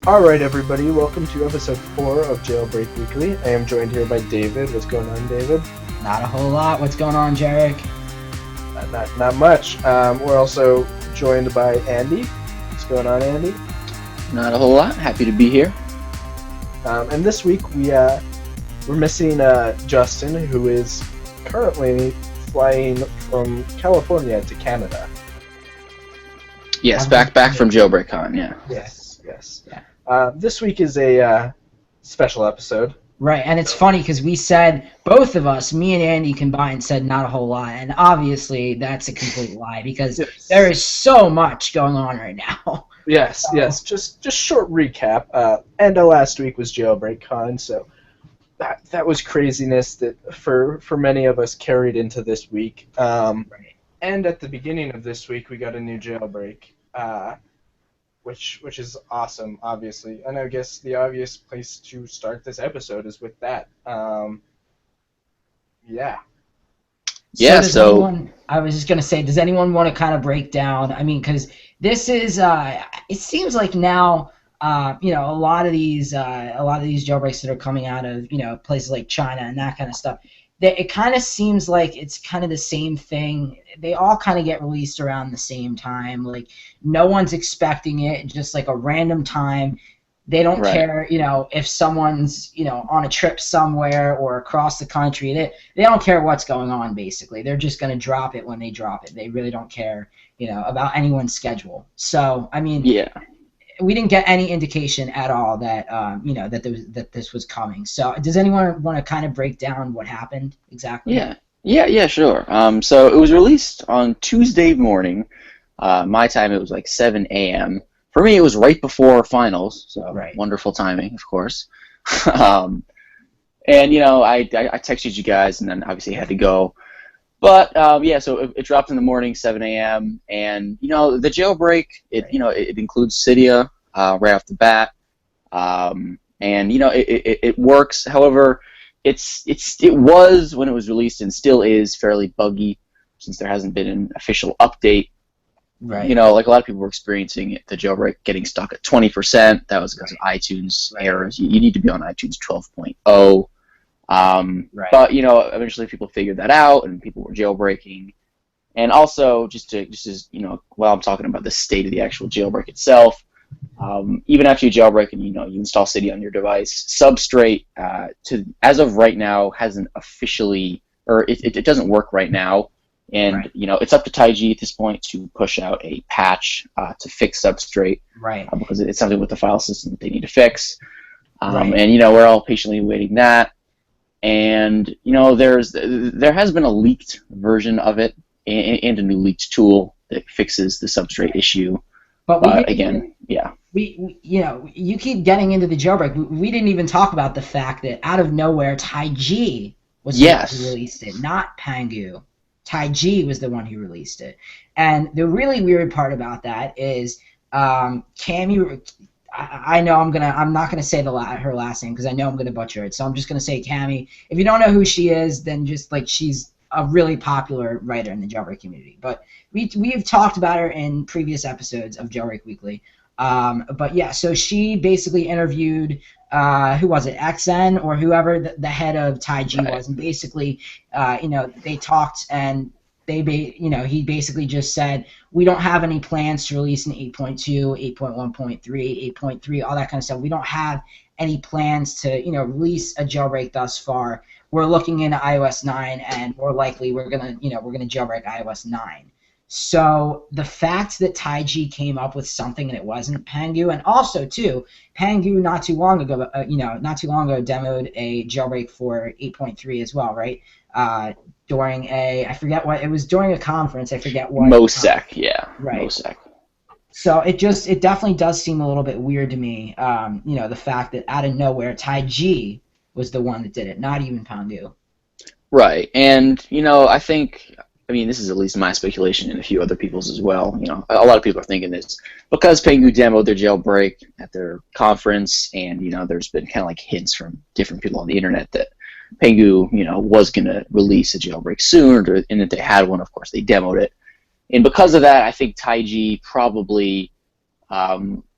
Alright everybody, welcome to episode 4 of Jailbreak Weekly. I am joined here by David. What's going on, David? Not a whole lot. What's going on, Jarek? Not much. We're also joined by Andy. What's going on, Andy? Not a whole lot. Happy to be here. And this week we're missing Justin, who is currently flying from California to Canada. Yes, back from JailbreakCon, yeah. Yes. Yeah. This week is a special episode. Right, and it's funny because we said, both of us, me and Andy combined, said not a whole lot, and obviously that's a complete lie because there is so much going on right now. Yes. Just short recap. End of last week was JailbreakCon, so that was craziness that for many of us carried into this week. Right. And at the beginning of this week, we got a new jailbreak, which is awesome, obviously. And I guess the obvious place to start this episode is with that. Yeah. Yeah, I was just going to say, does anyone want to kind of break down, because this is, it seems like now, a lot of these jailbreaks that are coming out of, places like China and that kind of stuff, it kind of seems like it's kind of the same thing. They all kind of get released around the same time. Like, no one's expecting it, just like a random time. They don't care, if someone's, on a trip somewhere or across the country. They don't care what's going on, basically. They're just going to drop it when they drop it. They really don't care, about anyone's schedule. So, yeah. We didn't get any indication at all that that this was coming. So does anyone want to kind of break down what happened exactly? Yeah, sure. So it was released on Tuesday morning. My time, it was like 7 a.m. For me, it was right before finals, so Wonderful timing, of course. And I texted you guys, and then obviously had to go. But so it dropped in the morning, 7 a.m. And the jailbreak, it includes Cydia right off the bat, and it works. However, it was when it was released and still is fairly buggy since there hasn't been an official update. Right. Like a lot of people were experiencing the jailbreak getting stuck at 20%. That was because of iTunes errors. You need to be on iTunes 12.0. But eventually people figured that out and people were jailbreaking. And also, just as while I'm talking about the state of the actual jailbreak itself, even after you jailbreak and you install Cydia on your device, Substrate as of right now hasn't officially, or it doesn't work right now. And it's up to Taiji at this point to push out a patch to fix Substrate, because it's something with the file system that they need to fix. And we're all patiently awaiting that. And there has been a leaked version of it and a new leaked tool that fixes the Substrate issue. But you keep getting into the jailbreak. We didn't even talk about the fact that out of nowhere, Taiji was the one who released it, not Pangu. Taiji was the one who released it. And the really weird part about that is Cammy. I know I'm not gonna say her last name because I know I'm gonna butcher it. So I'm just gonna say Cammy. If you don't know who she is, then just she's a really popular writer in the Jailbreak community. But we've talked about her in previous episodes of Jailbreak Weekly. But yeah, so she basically interviewed who was it, XN or whoever the head of Taiji was, and basically they talked and he basically just said, we don't have any plans to release an 8.2, 8.1.3, 8.3, all that kind of stuff. We don't have any plans to, release a jailbreak thus far. We're looking into iOS 9, and more likely we're gonna jailbreak iOS 9. So the fact that Taiji came up with something and it wasn't Pangu, and also too, Pangu not too long ago demoed a jailbreak for 8.3 as well, right? During during a conference. I forget what. MoSec, yeah. Right. MoSec. So it definitely does seem a little bit weird to me. The fact that out of nowhere Taiji was the one that did it, not even Pangu. Right, and I think. This is at least my speculation and a few other people's as well. A lot of people are thinking this because Pangu demoed their jailbreak at their conference, and there's been kind of like hints from different people on the internet that Pangu, was going to release a jailbreak soon, and that they had one. Of course, they demoed it, and because of that, I think Taiji probably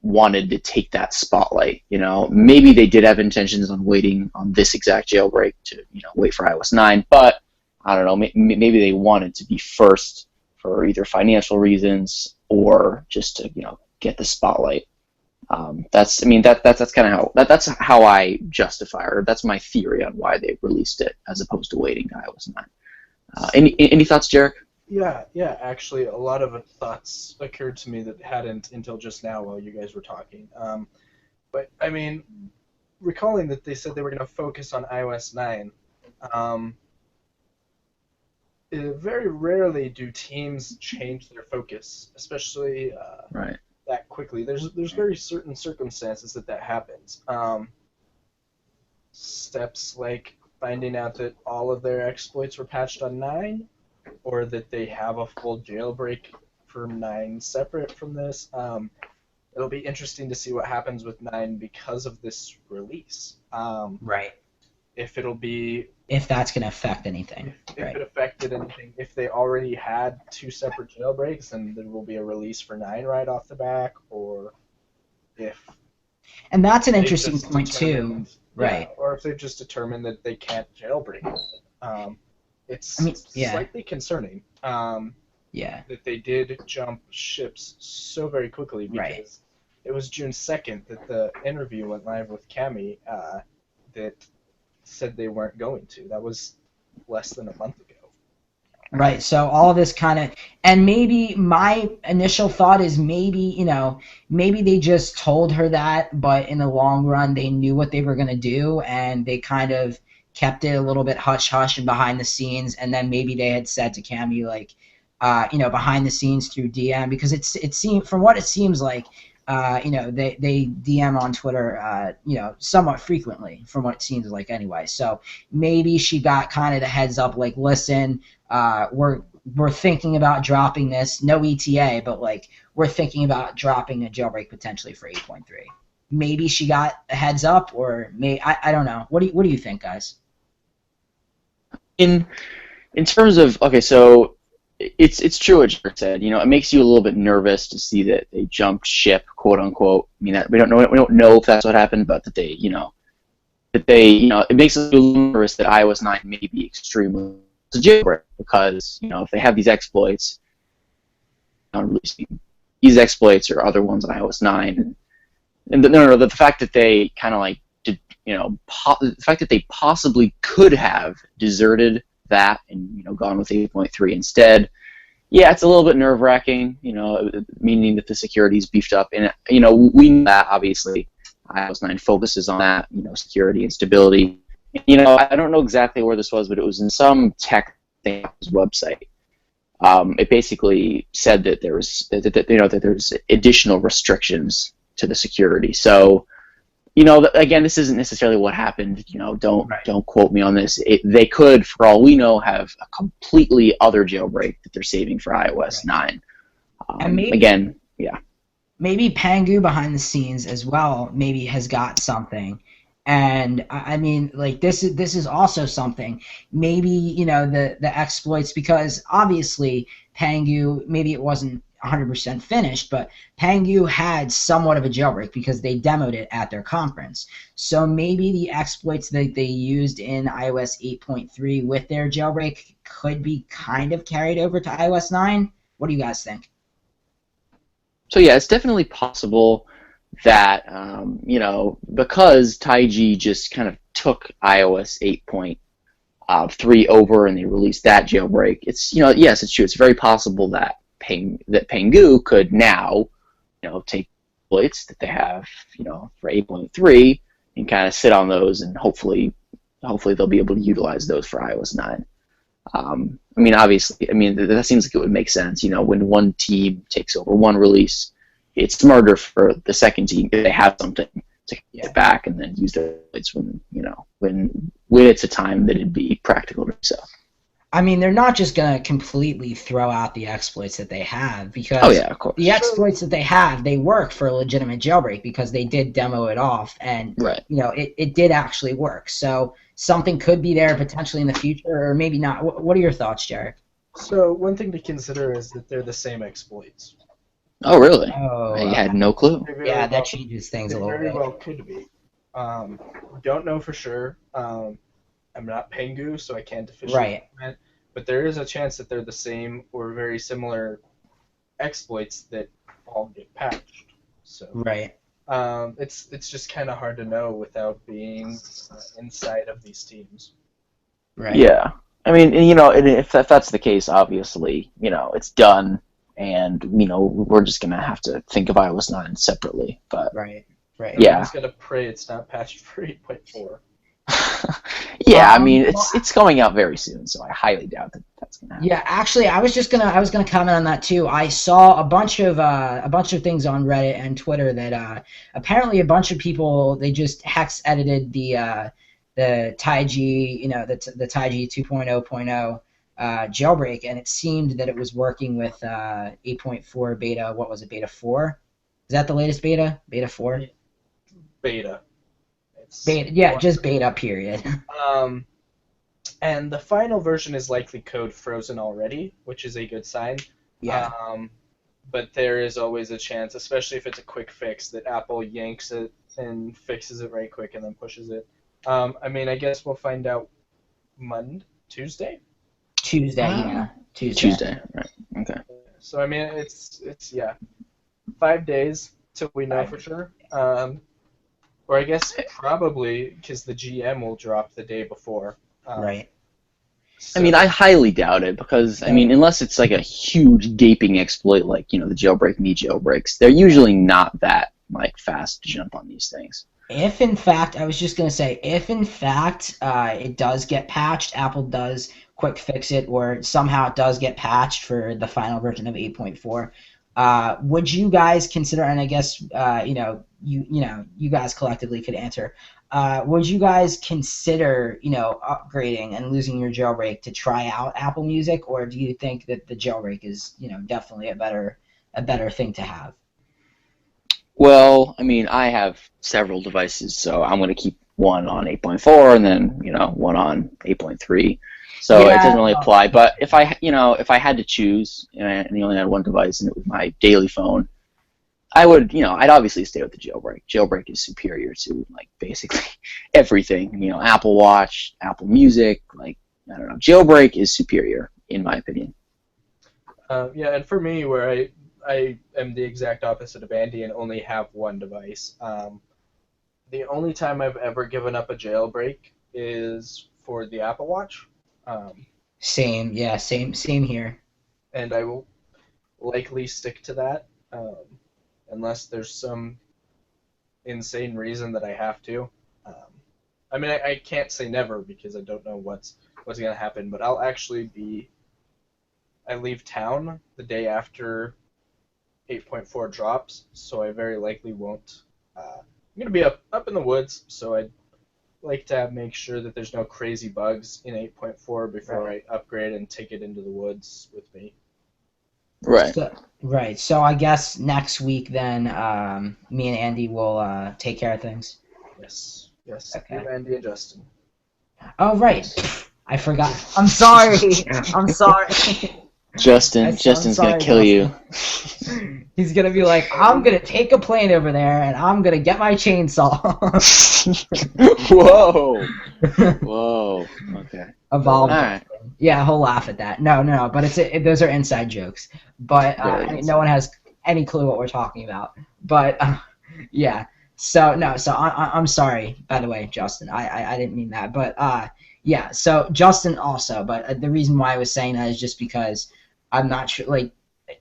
wanted to take that spotlight. Maybe they did have intentions on waiting on this exact jailbreak to wait for iOS 9, but I don't know. Maybe they wanted to be first for either financial reasons or just to get the spotlight. That's kind of that's how I justify, or that's my theory on why they released it as opposed to waiting to iOS 9. Any thoughts, Jarek? Yeah. Actually, a lot of thoughts occurred to me that hadn't until just now while you guys were talking. But I mean, recalling that they said they were going to focus on iOS 9. Very rarely do teams change their focus, especially that quickly. There's very certain circumstances that happens. Steps like finding out that all of their exploits were patched on 9, or that they have a full jailbreak for 9 separate from this. It'll be interesting to see what happens with 9 because of this release. Right. If that's going to affect anything. If it affected anything. If they already had 2 separate jailbreaks, then there will be a release for 9 right off the back, or if... And that's an interesting point, too. Right. Or if they've just determined that they can't jailbreak it. It's slightly concerning that they did jump ships so very quickly, because it was June 2nd that the interview went live with Cami that said they weren't going to. That was less than a month ago. Right, so all of this kind of, and maybe my initial thought is maybe they just told her that, but in the long run they knew what they were going to do, and they kind of kept it a little bit hush-hush and behind the scenes, and then maybe they had said to Cammy, like, behind the scenes through DM, because it seemed, from what it seems like, they DM on Twitter, somewhat frequently, from what it seems like anyway. So maybe she got kind of the heads up, like, listen, we're thinking about dropping this, no ETA, but like we're thinking about dropping a jailbreak potentially for 8.3. Maybe she got a heads up, or I don't know. What do you think, guys? In terms of, okay, so it's true what Jared said. It makes you a little bit nervous to see that they jumped ship, quote unquote. I mean, we don't know if that's what happened, but that they it makes us a little nervous that iOS 9 may be extremely to jailbreak, because if they have these exploits, releasing these exploits or other ones on iOS 9, and the fact that they kind of like did, the fact that they possibly could have deserted that and gone with 8.3 instead. Yeah, it's a little bit nerve-wracking, meaning that the security is beefed up, and we know that obviously iOS 9 focuses on that, security and stability. I don't know exactly where this was, but it was in some tech thing's website. It basically said that there was that there's additional restrictions to the security. So, again, this isn't necessarily what happened. Don't quote me on this. They could, for all we know, have a completely other jailbreak that they're saving for iOS 9. And maybe, again, yeah. Maybe Pangu behind the scenes as well maybe has got something. And I mean, like, this is also something. Maybe the exploits, because obviously Pangu, maybe it wasn't 100% finished, but Pangu had somewhat of a jailbreak because they demoed it at their conference. So maybe the exploits that they used in iOS 8.3 with their jailbreak could be kind of carried over to iOS 9. What do you guys think? So yeah, it's definitely possible that because Taiji just kind of took iOS 8.3 over and they released that jailbreak, it's yes, it's true. It's very possible that Pangu could now take exploits that they have for 8.3 and kind of sit on those, and hopefully they'll be able to utilize those for iOS 9. I mean, obviously, that seems like it would make sense. When one team takes over one release, it's smarter for the second team if they have something to get back and then use their exploits when it's a time that it'd be practical to do so. I mean, they're not just going to completely throw out the exploits that they have, because of course. The exploits that they have, they work for a legitimate jailbreak because they did demo it off, and it did actually work. So something could be there potentially in the future, or maybe not. What are your thoughts, Jarek? So one thing to consider is that they're the same exploits. Oh, really? Oh, I had no clue. Yeah, that changes things a little bit. Very well could be. Don't know for sure. I'm not Pengu, so I can't officially comment, but there is a chance that they're the same or very similar exploits that all get patched. So it's just kind of hard to know without being inside of these teams. Right. Yeah. I mean, you know, if that's the case, obviously, you know, it's done, and you know, we're just gonna have to think of iOS 9 separately. But yeah, I'm just gonna pray it's not patched for 8.4. Yeah, I mean, it's going out very soon, so I highly doubt that that's gonna happen. Yeah, actually, I was gonna comment on that too. I saw a bunch of things on Reddit and Twitter that apparently a bunch of people, they just hex edited the Taiji, you know, the Taiji 2.0.0 jailbreak, and it seemed that it was working with 8.4 beta. What was it? Beta 4? Is that the latest beta? Beta 4? Beta. Beta, yeah, just beta, period. And the final version is likely code frozen already, which is a good sign. Yeah. But there is always a chance, especially if it's a quick fix, that Apple yanks it and fixes it right quick and then pushes it. I mean, I guess we'll find out Tuesday. Yeah. Tuesday, right? Okay. So I mean, it's 5 days till we know for sure. Or I guess probably because the GM will drop the day before. Right. So, I mean, I highly doubt it because, I mean, unless it's like a huge gaping exploit like, you know, the Jailbreak Me jailbreaks, they're usually not that, like, fast to jump on these things. If, in fact, I was just going to say, if, in fact, it does get patched, Apple does quick fix it, or somehow it does get patched for the final version of 8.4, would you guys consider, and I guess, you guys collectively could answer, would you guys consider, upgrading and losing your jailbreak to try out Apple Music, or do you think that the jailbreak is, definitely a better thing to have? Well, I mean, I have several devices, so I'm going to keep one on 8.4 and then, one on 8.3. So it doesn't really apply. But if I had to choose and you only had one device and it was my daily phone, I would, I'd obviously stay with the jailbreak. Jailbreak is superior to, like, basically everything. Apple Watch, Apple Music, like, I don't know. Jailbreak is superior, in my opinion. Yeah, and for me, where I am the exact opposite of Andy and only have one device, the only time I've ever given up a jailbreak is for the Apple Watch. Same here. And I will likely stick to that. Unless there's some insane reason that I have to. I mean, I can't say never because I don't know what's going to happen, but I'll actually I leave town the day after 8.4 drops, so I very likely won't. I'm going to be up in the woods, so I'd like to make sure that there's no crazy bugs in 8.4 before I upgrade and take it into the woods with me. Right. So I guess next week then, me and Andy will take care of things. Yes. Okay. You, Andy, and Justin. Oh, right. I forgot. I'm sorry. Justin's gonna kill you. He's gonna be like, I'm gonna take a plane over there and I'm gonna get my chainsaw. Whoa. Okay. Evolved. All right. Yeah, he'll laugh at that. No, but those are inside jokes. But no one has any clue what we're talking about. But yeah. So I'm sorry, by the way, Justin. I didn't mean that. But yeah. So Justin also. But the reason why I was saying that is just because I'm not sure. Like,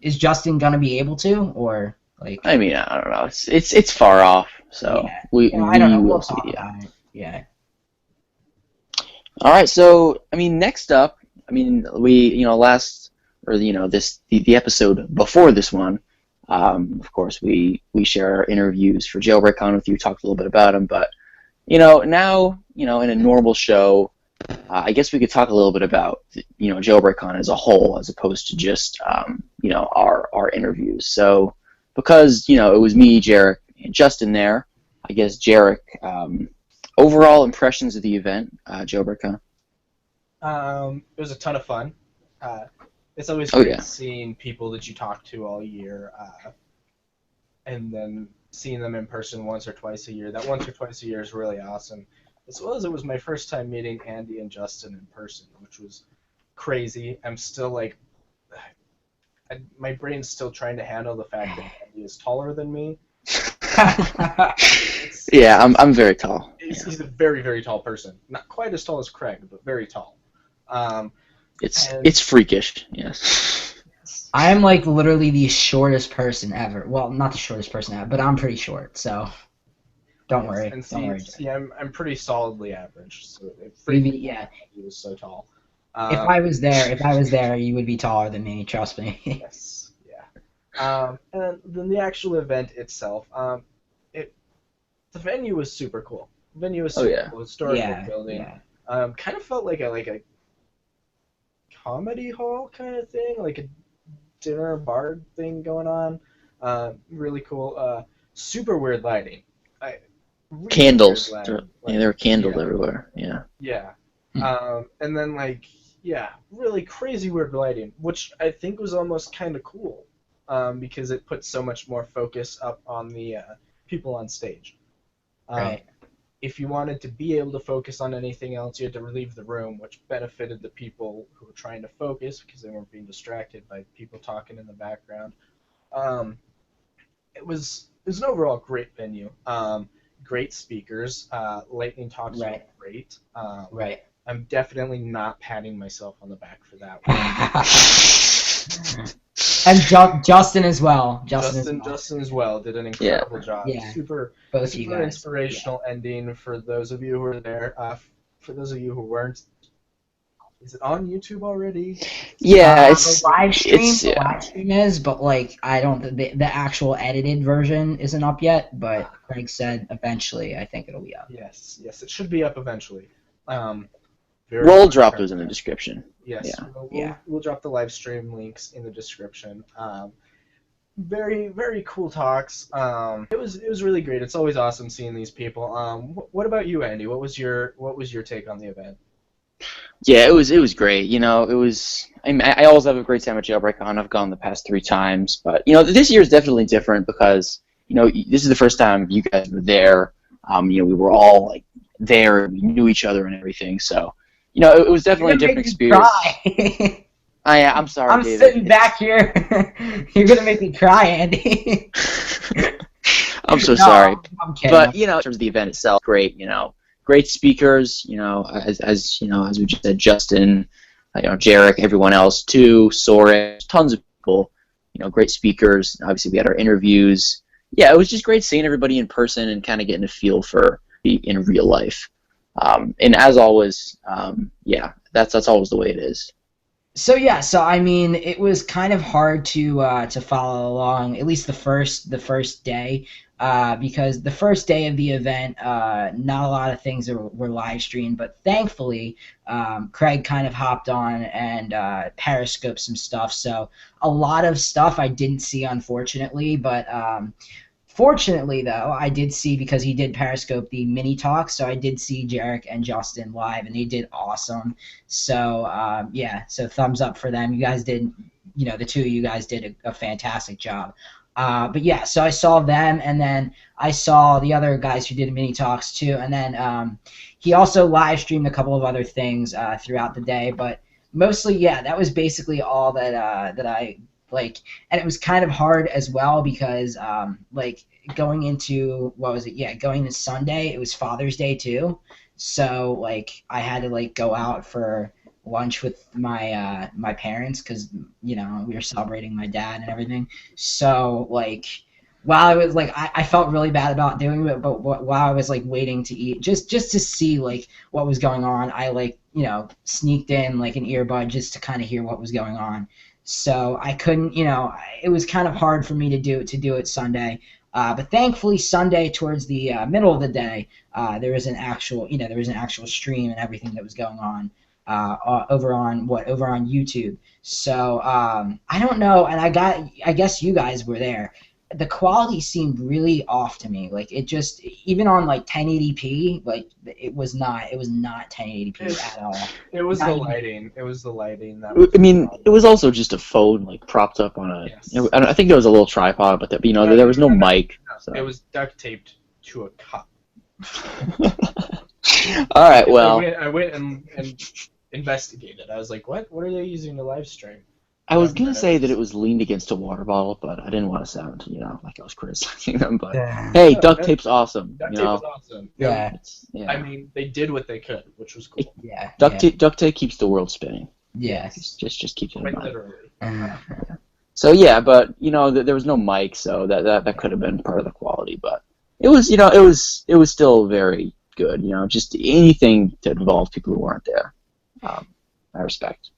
is Justin gonna be able to, or like? I mean, I don't know. It's far off. So we I don't know. We'll talk about it. Yeah. All right. So I mean, next up. I mean, the episode before this one, of course, we share our interviews for JailbreakCon with you, talked a little bit about them, but, now, in a normal show, I guess we could talk a little bit about, JailbreakCon as a whole, as opposed to just, our interviews. So, because, it was me, Jarek, and Justin there, I guess, Jarek, overall impressions of the event, JailbreakCon? It was a ton of fun. It's always great seeing people that you talk to all year and then seeing them in person once or twice a year. That once or twice a year is really awesome. As well as it was my first time meeting Andy and Justin in person, which was crazy. I'm still like, my brain's still trying to handle the fact that Andy is taller than me. Yeah, I'm very tall. He's a very, very tall person. Not quite as tall as Craig, but very tall. It's freakish, yes. I am like literally the shortest person ever. Well, not the shortest person ever, but I'm pretty short, so don't worry. And don't worry. See, I'm pretty solidly average. So yeah. He was so tall. If I was there, you would be taller than me. Trust me. Yes. Yeah. And then the actual event itself, the venue was super cool. The venue was super cool. Historical building. Yeah. Kind of felt like a comedy hall kind of thing, like a dinner bar thing going on. Really cool. Super weird lighting. Really candles. There were candles everywhere. Yeah. Yeah. And then really crazy weird lighting, which I think was almost kind of cool, because it put so much more focus up on the people on stage. Right. If you wanted to be able to focus on anything else, you had to leave the room, which benefited the people who were trying to focus because they weren't being distracted by people talking in the background. It was an overall great venue. Great speakers. Lightning talks were great. Right. I'm definitely not patting myself on the back for that one. And Justin as well. Justin as well did an incredible job. Yeah. Super inspirational ending for those of you who were there. For those of you who weren't, is it on YouTube already? Yeah, it's the live stream. The live stream is, but I don't. The actual edited version isn't up yet. But Craig said eventually, I think it'll be up. Yes, it should be up eventually. We'll drop those in the description. Yes, we'll drop the live stream links in the description. Very, very cool talks. It was really great. It's always awesome seeing these people. What about you, Andy? What was your take on the event? Yeah, it was great. It was. I always have a great time at JailbreakCon. I've gone the past 3 times, but this year is definitely different because this is the first time you guys were there. We were all there. We knew each other and everything. So it was definitely a different experience. Cry. I'm sorry, I'm David. sitting back here. You're gonna make me cry, Andy. I'm so sorry. I'm kidding. But in terms of the event itself, great. Great speakers. As we just said, Justin, Jarek, everyone else too. Soren, tons of people. Great speakers. Obviously, we had our interviews. Yeah, it was just great seeing everybody in person and kind of getting a feel for in real life. And as always, that's always the way it is. So it was kind of hard to follow along, at least the first day, because the first day of the event, not a lot of things were live streamed, but thankfully, Craig kind of hopped on and periscoped some stuff. So a lot of stuff I didn't see, unfortunately, but fortunately, though, I did see, because he did Periscope the mini talk, so I did see Jarek and Justin live, and they did awesome. So, so thumbs up for them. You guys did, the two of you guys did a fantastic job. So I saw them, and then I saw the other guys who did mini talks too, and then he also live streamed a couple of other things throughout the day, but mostly, that was basically all that I and it was kind of hard as well because going into going to Sunday, it was Father's Day too, so I had to go out for lunch with my my parents because we were celebrating my dad and everything. So while I was I felt really bad about doing it, but while I was waiting to eat, just to see what was going on, I sneaked in an earbud just to kind of hear what was going on. So I couldn't, it was kind of hard for me to do it Sunday. But thankfully Sunday towards the middle of the day, there was an actual stream and everything that was going on over on YouTube. So I don't know, and I guess you guys were there. the quality seemed really off to me. Like, it just, even on like 1080p, like it was not 1080p at all. It was the lighting. It was the lighting. I mean, it was also just a phone like propped up on a. Yes. I think there was a little tripod, but there was no mic. So. It was duct taped to a cup. All right. Well, I went and investigated. I was like, what? What are they using to live stream? I was gonna say that it was leaned against a water bottle, but I didn't want to sound, like I was criticizing them. But hey, duct tape's awesome. Duct tape is awesome. Yeah. I mean, they did what they could, which was cool. Yeah. Duct tape keeps the world spinning. Yeah. Just keeps it in mind. Literally. So yeah, but there was no mic, so that could have been part of the quality, but it was it was still very good. Just anything to involve people who weren't there. I respect.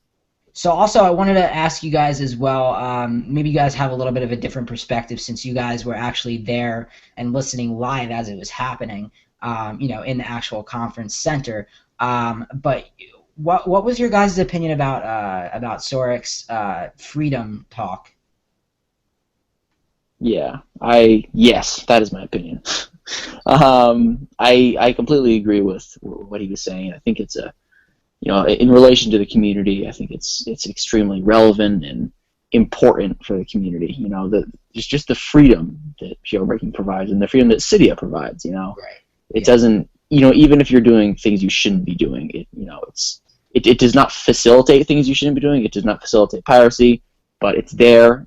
So also, I wanted to ask you guys as well, maybe you guys have a little bit of a different perspective since you guys were actually there and listening live as it was happening, in the actual conference center. But what was your guys' opinion about Sorik's freedom talk? Yeah, yes, that is my opinion. I completely agree with what he was saying. I think it's in relation to the community, I think it's extremely relevant and important for the community. Just the freedom that jailbreaking provides and the freedom that Cydia provides. Right. It doesn't. Even if you're doing things you shouldn't be doing, it does not facilitate things you shouldn't be doing. It does not facilitate piracy, but it's there.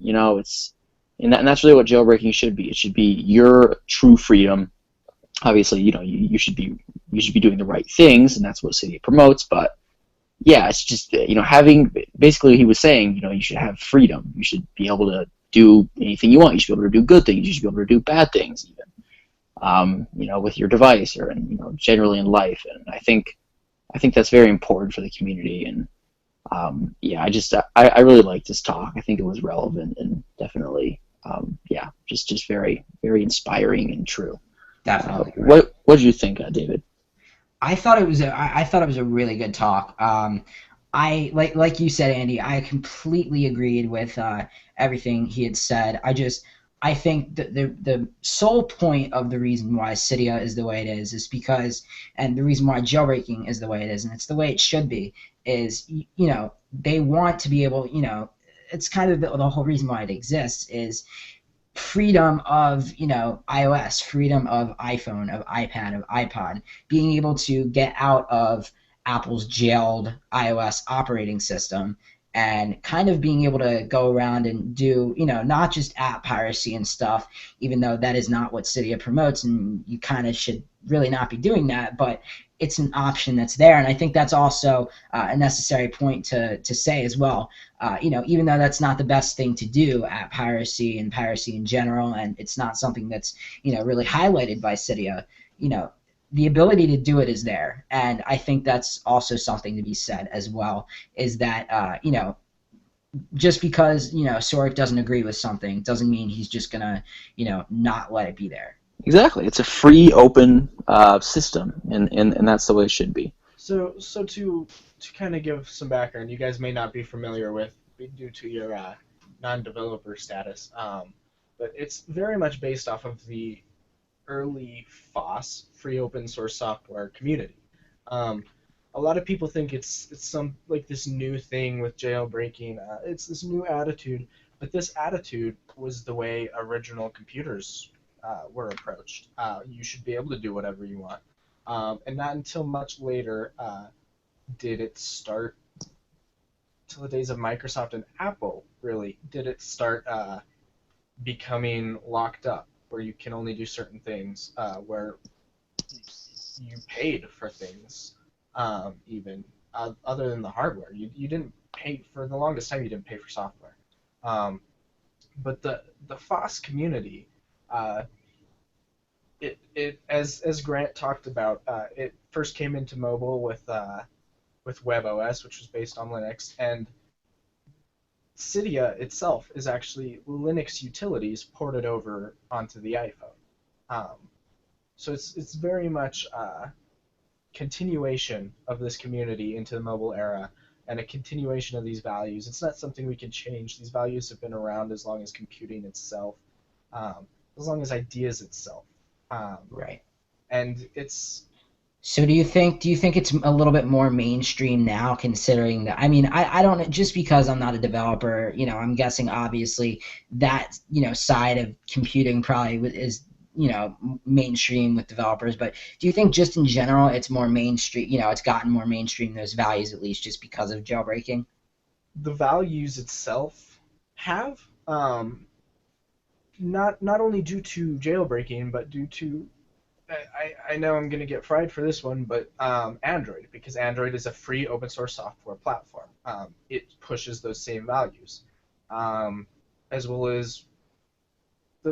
And that's really what jailbreaking should be. It should be your true freedom. Obviously, you should be doing the right things, and that's what Cydia promotes. But yeah, it's just having, basically he was saying you should have freedom. You should be able to do anything you want. You should be able to do good things. You should be able to do bad things even. With your device or generally in life. And I think that's very important for the community. And I really liked this talk. I think it was relevant and definitely just very, very inspiring and true. Definitely. What did you think, David? I thought it was a really good talk. I like you said, Andy. I completely agreed with everything he had said. I think that the sole point of the reason why Cydia is the way it is because, and the reason why jailbreaking is the way it is, and it's the way it should be, is they want to be able, it's kind of the whole reason why it exists is freedom of iOS, freedom of iPhone, of iPad, of iPod, being able to get out of Apple's jailed iOS operating system and kind of being able to go around and do not just app piracy and stuff, even though that is not what Cydia promotes, and you kind of should really not be doing that, but it's an option that's there. And I think that's also a necessary point to say as well. Even though that's not the best thing to do, app piracy and piracy in general, and it's not something that's really highlighted by Cydia, the ability to do it is there. And I think that's also something to be said as well, is that just because Sorik doesn't agree with something doesn't mean he's just gonna not let it be there. Exactly. It's a free, open system, and that's the way it should be. So to kind of give some background, you guys may not be familiar with due to your non-developer status, but it's very much based off of the early FOSS, free open source software community. A lot of people think it's some like this new thing with jailbreaking. It's this new attitude, but this attitude was the way original computers were approached. You should be able to do whatever you want. And not until much later did it start, till the days of Microsoft and Apple, really, did it start becoming locked up, where you can only do certain things, where you paid for things, even other than the hardware. You didn't pay, for the longest time, you didn't pay for software. But the FOSS community, it as Grant talked about, it first came into mobile with WebOS, which was based on Linux, and Cydia itself is actually Linux utilities ported over onto the iPhone. So it's very much a continuation of this community into the mobile era, and a continuation of these values. It's not something we can change. These values have been around as long as computing itself. as long as ideas itself. Right. And it's. So do you think it's a little bit more mainstream now, considering that? I mean, I don't, just because I'm not a developer, I'm guessing obviously that side of computing probably is mainstream with developers. But do you think just in general it's more mainstream? It's gotten more mainstream, those values, at least just because of jailbreaking. The values itself have not only due to jailbreaking, but due to. I know I'm going to get fried for this one, but Android, because Android is a free open source software platform. It pushes those same values, as well as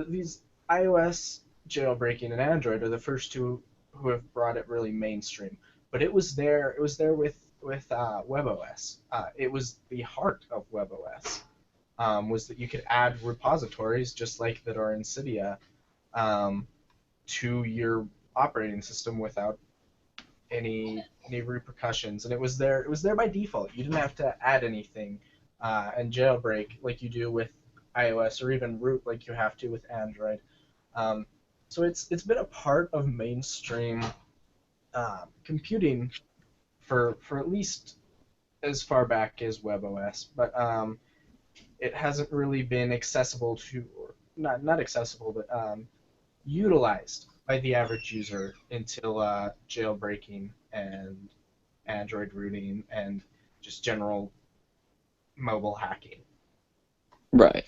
these iOS jailbreaking and Android are the first two who have brought it really mainstream. But it was there. It was there with WebOS. It was the heart of WebOS. Was that you could add repositories just like that are in Cydia. To your operating system without any repercussions, and it was there by default. You didn't have to add anything and jailbreak like you do with iOS, or even root like you have to with Android. So it's been a part of mainstream computing for at least as far back as WebOS, but it hasn't really been accessible to, or not accessible, but utilized by the average user until jailbreaking and Android rooting and just general mobile hacking. Right,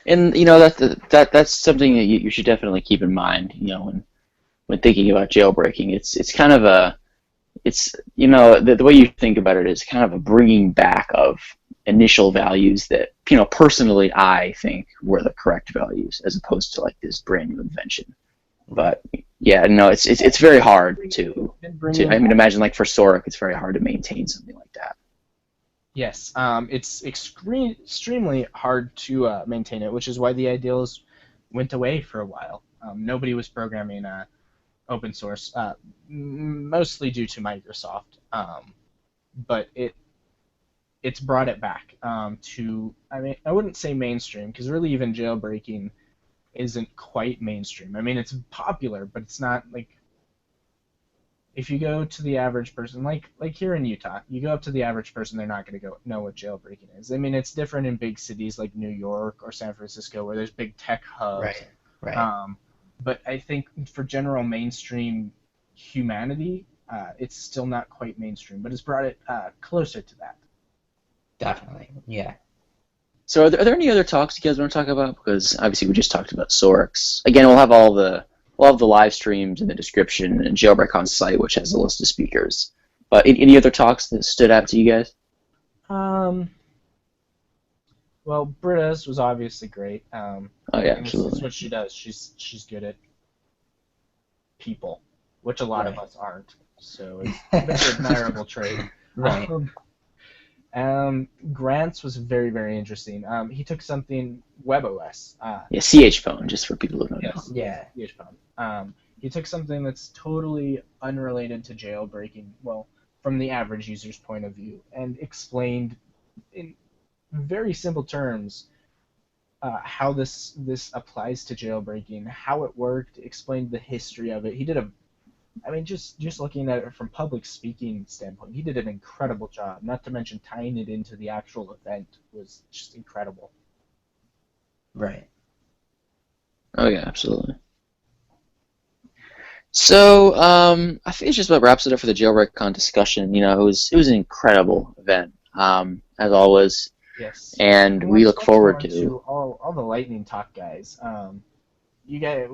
and that's something that you should definitely keep in mind. When thinking about jailbreaking, it's kind of the way you think about it is kind of a bringing back of initial values that personally I think were the correct values, as opposed to like this brand new invention. But yeah, no, it's very hard to I mean, imagine like for Soric, it's very hard to maintain something like that. Yes, it's extremely hard to maintain it, which is why the ideals went away for a while. Nobody was programming open source, mostly due to Microsoft, but it's brought it back to, I mean, I wouldn't say mainstream, because really even jailbreaking isn't quite mainstream. I mean, it's popular, but it's not like, if you go to the average person, like here in Utah, you go up to the average person, they're not going to know what jailbreaking is. I mean, it's different in big cities like New York or San Francisco, where there's big tech hubs. Right. But I think for general mainstream humanity, it's still not quite mainstream, but it's brought it closer to that. Definitely, yeah. So are there any other talks you guys want to talk about? Because obviously we just talked about Sorix. Again, we'll have the live streams in the description, and Jailbreak on site, which has a list of speakers. But any other talks that stood out to you guys? Well, Britta's was obviously great. Oh yeah, absolutely. That's what she does. She's good at people, which a lot of us aren't. So it's a very admirable trait. Right. Grant's was very, very interesting. He took something WebOS. CHPhone, just for people who don't know. Yeah. CHPhone. He took something that's totally unrelated to jailbreaking, well, from the average user's point of view, and explained in very simple terms how this applies to jailbreaking, how it worked, explained the history of it. He did just looking at it from public speaking standpoint, he did an incredible job. Not to mention tying it into the actual event was just incredible. Right. Oh yeah, absolutely. So I think it just about wraps it up for the JailbreakCon discussion. It was an incredible event, as always. Yes. And we look forward to all the lightning talk guys. You guys.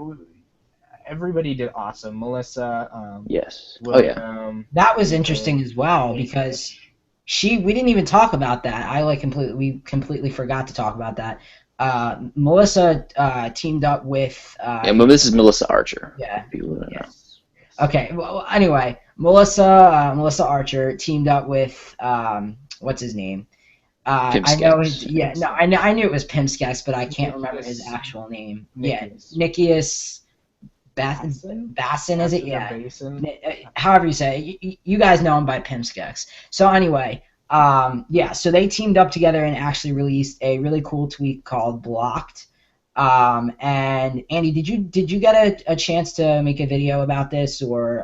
Everybody did awesome. Melissa. Yes. William, that was interesting as well, because we didn't even talk about that. We completely forgot to talk about that. Melissa teamed up with. This is Melissa Archer. Yeah. People don't know. Okay. Well, anyway, Melissa Archer teamed up with what's his name? I know his. Yeah. No, I knew it was Pimskex, but I can't remember his actual name. Nikias. Bassin, is it? Yeah. However you say it. You guys know him by Pimskex. So anyway, so they teamed up together and actually released a really cool tweet called Blocked. And Andy, did you get a chance to make a video about this or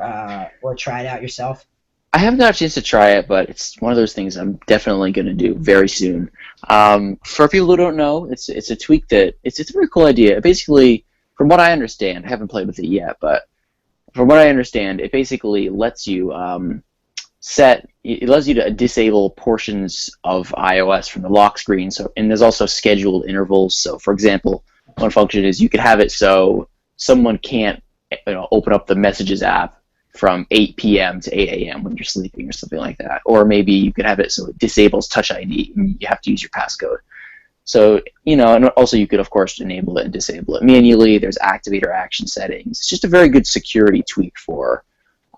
try it out yourself? I haven't got a chance to try it, but it's one of those things I'm definitely going to do very soon. For people who don't know, it's a tweak that it's a very cool idea. Basically, from what I understand, I haven't played with it yet, but from what I understand, it basically lets you it allows you to disable portions of iOS from the lock screen. So, and there's also scheduled intervals. So, for example, one function is you could have it so someone can't open up the Messages app from 8 p.m. to 8 a.m. when you're sleeping or something like that. Or maybe you could have it so it disables Touch ID and you have to use your passcode. So, and also you could, of course, enable it and disable it manually. There's activator action settings. It's just a very good security tweak for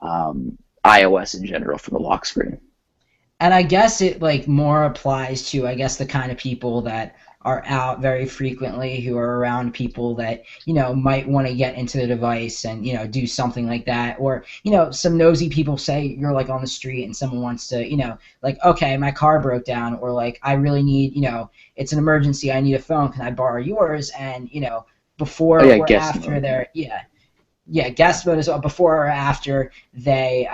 iOS in general for the lock screen. And I guess it more applies to, the kind of people that are out very frequently, who are around people that might want to get into the device and do something like that, or some nosy people. Say you're on the street and someone wants to okay, my car broke down, or I really need it's an emergency, I need a phone, can I borrow yours? And before or after their guest mode as well, before or after they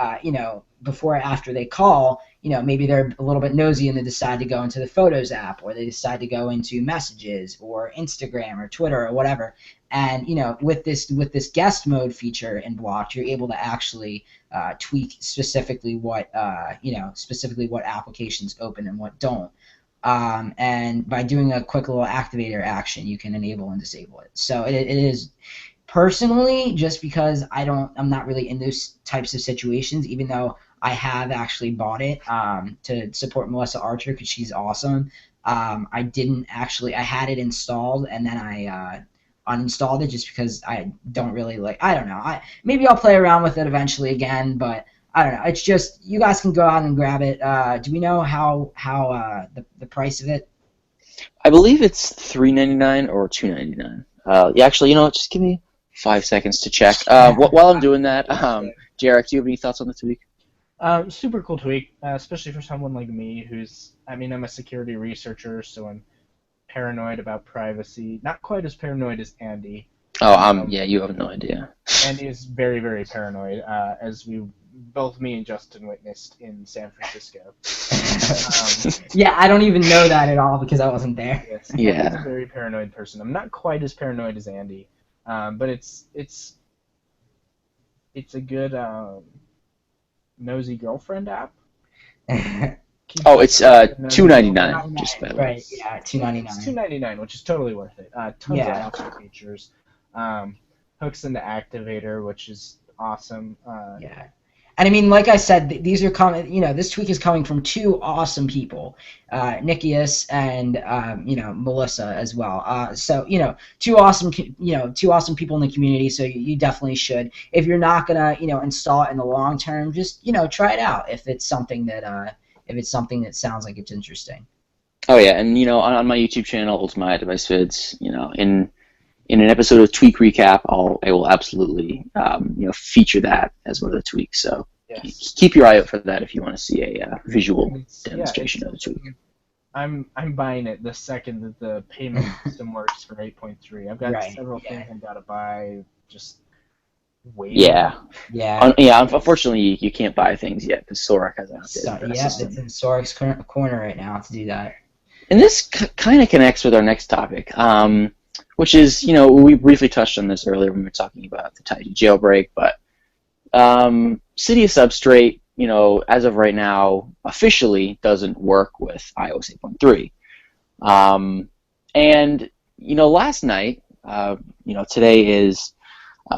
before or after they call, maybe they're a little bit nosy and they decide to go into the Photos app, or they decide to go into Messages or Instagram or Twitter or whatever. And with this guest mode feature in Blocked, you're able to actually tweak specifically what applications open and what don't. And by doing a quick little activator action, you can enable and disable it. So it is. Personally, just because I'm not really in those types of situations, even though I have actually bought it to support Melissa Archer because she's awesome. I had it installed and then I uninstalled it just because I don't really I don't know. Maybe I'll play around with it eventually again, but I don't know. It's just, you guys can go out and grab it. Do we know how the price of it? I believe it's $3.99 or $2.99. Actually, just give me 5 seconds to check. While I'm doing that, Jarek, do you have any thoughts on the tweak? Super cool tweak, especially for someone like me who's, I'm a security researcher, so I'm paranoid about privacy. Not quite as paranoid as Andy. Oh, yeah, you have no idea. Andy is very, very paranoid, as both me and Justin witnessed in San Francisco. Yeah, I don't even know that at all because I wasn't there. Yes, Andy's a very paranoid person. I'm not quite as paranoid as Andy. But it's a good nosy girlfriend app. It's $2.99. Just by the way. Right, yeah, $2.99. It's $2.99, which is totally worth it. Tons of extra features. Hooks into Activator, which is awesome. And like I said, these are coming. This tweak is coming from two awesome people, Nikias and Melissa as well. So two awesome people in the community. So you definitely should. If you're not gonna install it in the long term, just try it out if it's something that sounds like it's interesting. Oh yeah, and on my YouTube channel, Ultimate Device Vids, in an episode of Tweak Recap, I will absolutely feature that as one of the tweaks. So keep your eye out for that if you want to see a visual demonstration of the tweak. I'm buying it the second that the payment system works for 8.3. I've got several things I've got to buy. Just wait. Yeah. Unfortunately, you can't buy things yet because Sorek has an update. It's in Sorek's corner right now to do that. And this kind of connects with our next topic. Which is, we briefly touched on this earlier when we were talking about the TiG jailbreak, but Cydia Substrate, as of right now, officially doesn't work with iOS 8.3. And, last night, today is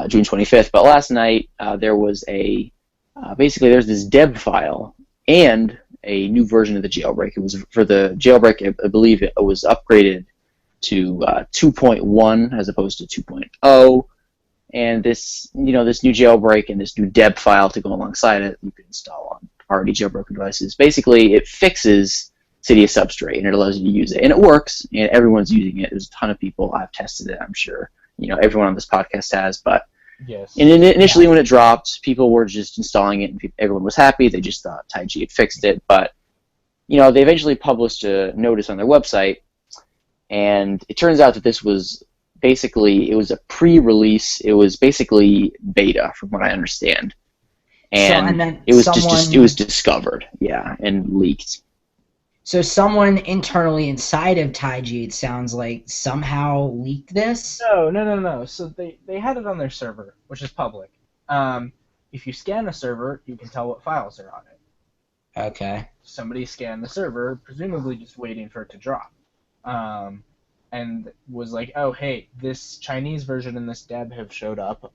June 25th, but last night there was basically there's this deb file and a new version of the jailbreak. It was for the jailbreak, I believe it was upgraded to 2.1 as opposed to 2.0, and this new jailbreak and this new deb file to go alongside it you can install on already jailbroken devices. Basically, it fixes Cydia Substrate and it allows you to use it, and it works, and everyone's using it. There's a ton of people. I've tested it. I'm sure everyone on this podcast has, but and initially when it dropped, people were just installing it, and everyone was happy. They just thought TiG had fixed it, but they eventually published a notice on their website. And it turns out that this was basically it was a pre-release. It was basically beta, from what I understand, and it was it was discovered, and leaked. So someone internally inside of Taiji, it sounds like, somehow leaked this? No. So they had it on their server, which is public. If you scan the server, you can tell what files are on it. Okay. Somebody scanned the server, presumably just waiting for it to drop. And was like, oh, hey, this Chinese version and this deb have showed up.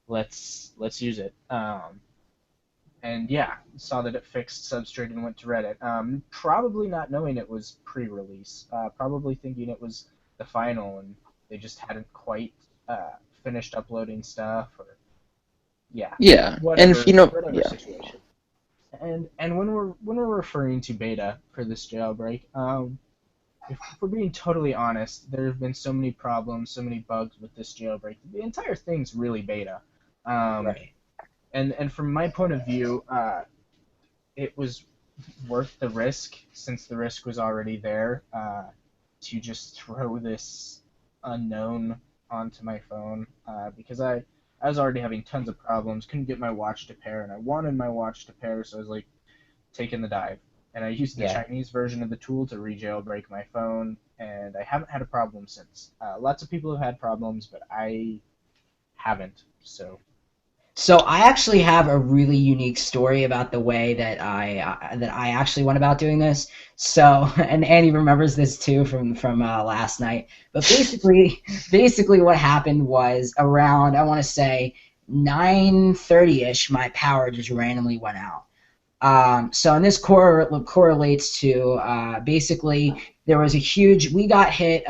Let's use it. And saw that it fixed Substrate and went to Reddit. Probably not knowing it was pre-release. Probably thinking it was the final, and they just hadn't quite finished uploading stuff, or whatever, and situation. And when we're referring to beta for this jailbreak, if we're being totally honest, there have been so many problems, so many bugs with this jailbreak. The entire thing's really beta. Right. And from my point of view, it was worth the risk, since the risk was already there, to just throw this unknown onto my phone, because I was already having tons of problems, couldn't get my watch to pair, and I wanted my watch to pair, so I was like, taking the dive. And I used the Chinese version of the tool to re-jailbreak my phone, and I haven't had a problem since. Lots of people have had problems, but I haven't, so... So I actually have a really unique story about the way that I actually went about doing this. So, and Andy remembers this too from last night. But basically what happened was around, I want to say 9:30ish, my power just randomly went out. So, and this correlates to basically there was a huge, we got hit,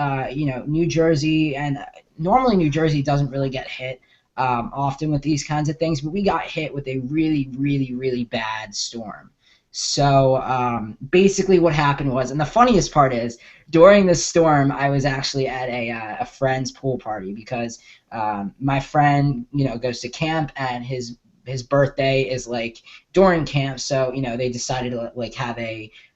New Jersey, and normally New Jersey doesn't really get hit often with these kinds of things, but we got hit with a really, really, really bad storm. So basically what happened was, and the funniest part is, during the storm, I was actually at a friend's pool party, because my friend, goes to camp, and his birthday is like during camp, so they decided to like have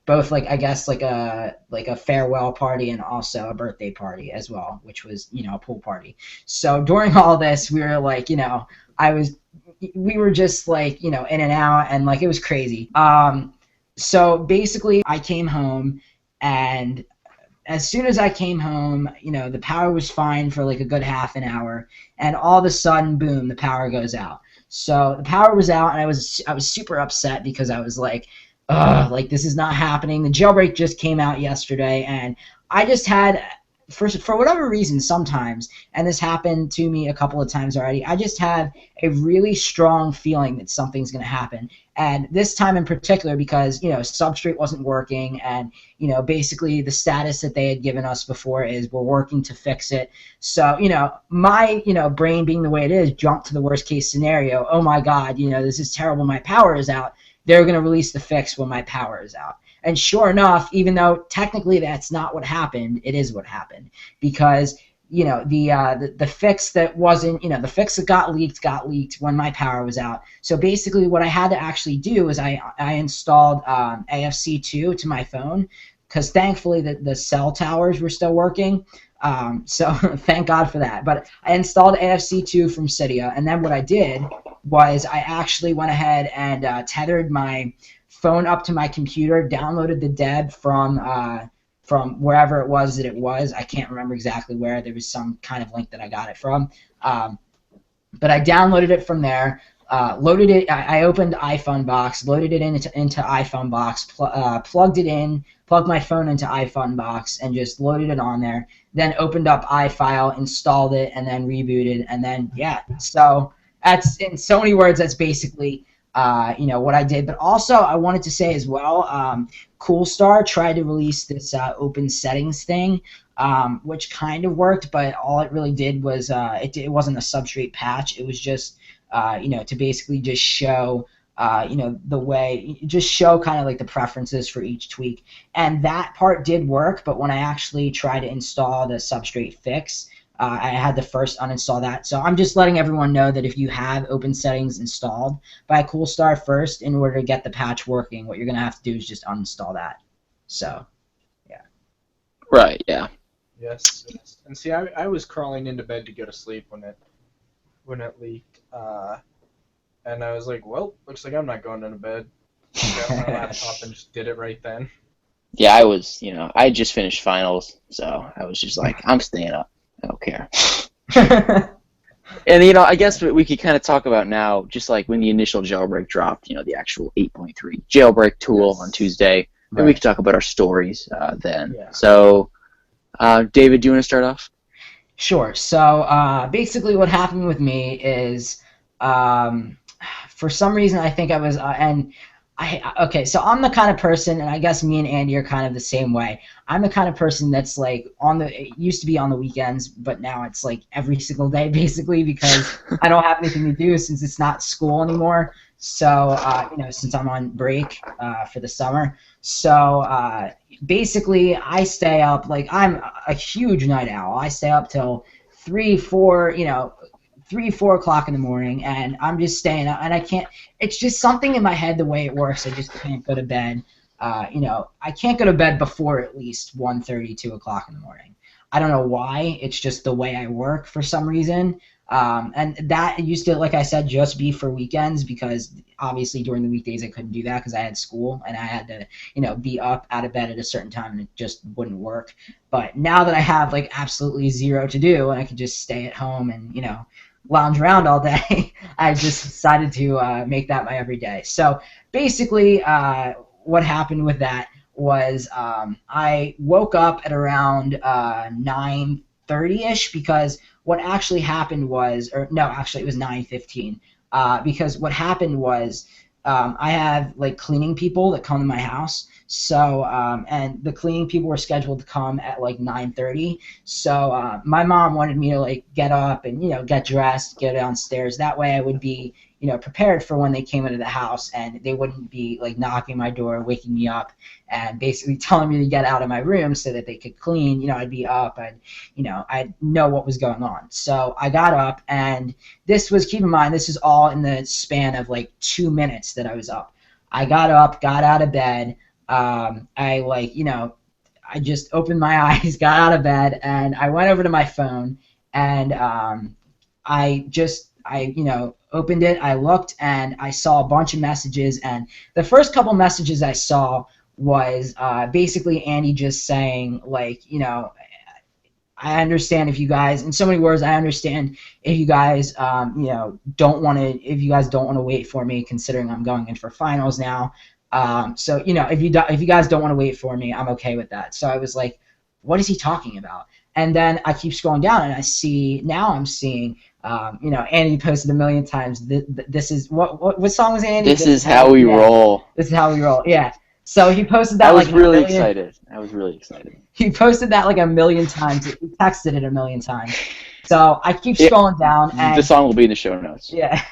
both a farewell party and also a birthday party as well, which was a pool party. So during all this, we were like, we were just like in and out, and like it was crazy. So basically I came home, and as soon as I came home, the power was fine for like a good half an hour, and all of a sudden, boom, the power goes out. So the power was out, and I was super upset, because I was like, like this is not happening. The jailbreak just came out yesterday, and I just had, for whatever reason, sometimes, and this happened to me a couple of times already, I just had a really strong feeling that something's going to happen. And this time in particular, because Substrate wasn't working, and basically the status that they had given us before is we're working to fix it. So my brain, being the way it is, jumped to the worst case scenario. Oh my God, this is terrible. My power is out. They're going to release the fix when my power is out. And sure enough, even though technically that's not what happened, it is what happened, because the fix that wasn't, the fix that got leaked when my power was out. So basically what I had to actually do is I installed AFC2 to my phone, because thankfully the cell towers were still working. So thank God for that. But I installed AFC2 from Cydia, and then what I did was I actually went ahead and tethered my phone up to my computer, downloaded the deb from wherever it was that it was. I can't remember exactly where. There was some kind of link that I got it from. But I downloaded it from there, loaded it. I opened iFunbox, loaded it into iFunbox, plugged my phone into iFunbox, and just loaded it on there. Then opened up iFile, installed it, and then rebooted. And then, so that's, in so many words, that's basically what I did. But also, I wanted to say as well, Coolstar tried to release this open settings thing, which kind of worked, but all it really did was it wasn't a Substrate patch. It was just to basically just show the way, just show kind of like the preferences for each tweak. And that part did work, but when I actually tried to install the Substrate fix, I had to first uninstall that. So I'm just letting everyone know that if you have open settings installed by Coolstar first, in order to get the patch working, what you're going to have to do is just uninstall that. So, yeah. Right, yeah. Yes. And see, I was crawling into bed to go to sleep when it leaked, and I was like, well, looks like I'm not going into bed. Grabbed my laptop and just did it right then. Yeah, I was, I had just finished finals, so I was just like, I'm staying up. I don't care. And, I guess what we could kind of talk about now, just like when the initial jailbreak dropped, the actual 8.3 jailbreak tool on Tuesday, and we could talk about our stories then. Yeah. So, David, do you want to start off? Sure. So, basically what happened with me is, for some reason, I think I was, okay, so I'm the kind of person, and I guess me and Andy are kind of the same way. I'm the kind of person that's like it used to be on the weekends, but now it's like every single day basically because I don't have anything to do since it's not school anymore. So, since I'm on break for the summer. So, basically I stay up, like I'm a huge night owl. I stay up till 3, 4, 3, 4 o'clock in the morning, and I'm just staying up, and I can't. It's just something in my head the way it works. I just can't go to bed. I can't go to bed before at least 1:30, 2 o'clock in the morning. I don't know why. It's just the way I work for some reason. And that used to, like I said, just be for weekends because obviously during the weekdays I couldn't do that because I had school and I had to, be up out of bed at a certain time and it just wouldn't work. But now that I have like absolutely zero to do and I can just stay at home and, lounge around all day, I just decided to make that my everyday. So basically what happened with that was I woke up at around 9:30ish because what actually happened was, or no, actually it was 9:15 because what happened was I have like cleaning people that come to my house. So, and the cleaning people were scheduled to come at like 9:30. So, my mom wanted me to like get up and, get dressed, get downstairs. That way I would be, prepared for when they came into the house and they wouldn't be like knocking my door, waking me up and basically telling me to get out of my room so that they could clean. I'd be up and, I'd know what was going on. So I got up and keep in mind, this is all in the span of like 2 minutes that I was up. I got up, got out of bed. I just opened my eyes, got out of bed, and I went over to my phone, and I opened it, I looked, and I saw a bunch of messages, and the first couple messages I saw was basically Andy just saying, like, I understand if you guys, in so many words, I understand if you guys, don't want to wait for me, considering I'm going in for finals now. So if you guys don't want to wait for me, I'm okay with that. So I was like, what is he talking about? And then I keep scrolling down, and I'm seeing, Andy posted a million times. This is what song was Andy? This is how we roll. This is how we roll. Yeah. So he posted that. I was really excited. He posted that like a million times. He texted it a million times. So I keep scrolling down, and the song will be in the show notes. Yeah.